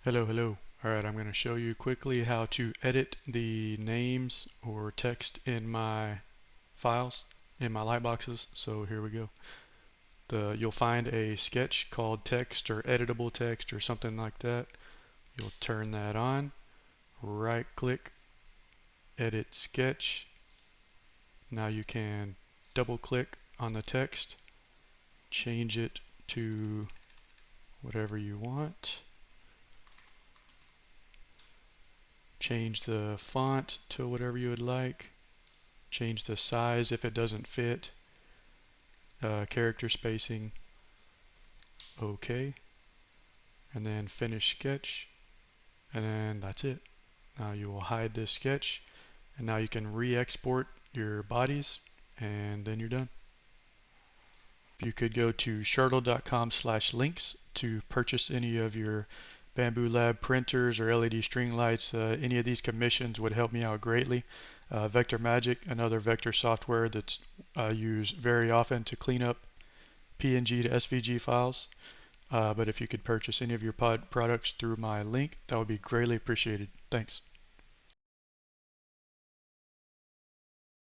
Hello. Alright, I'm going to show you quickly how to edit the names or text in my files, in my lightboxes. So here we go. You'll find a sketch called text or editable text or something like that. You'll turn that on, right click, edit sketch. Now you can double click on the text, change it to whatever you want. Change the font to whatever you would like. Change the size if it doesn't fit. Character spacing. OK. And then finish sketch. And then that's it. Now you will hide this sketch. And now you can re-export your bodies. And then you're done. You could go to Shurdle.com/links to purchase any of your Bambu Lab printers or LED string lights. Any of these commissions would help me out greatly. Vector Magic, another vector software that's used very often to clean up PNG to SVG files. But if you could purchase any of your products through my link, that would be greatly appreciated. Thanks.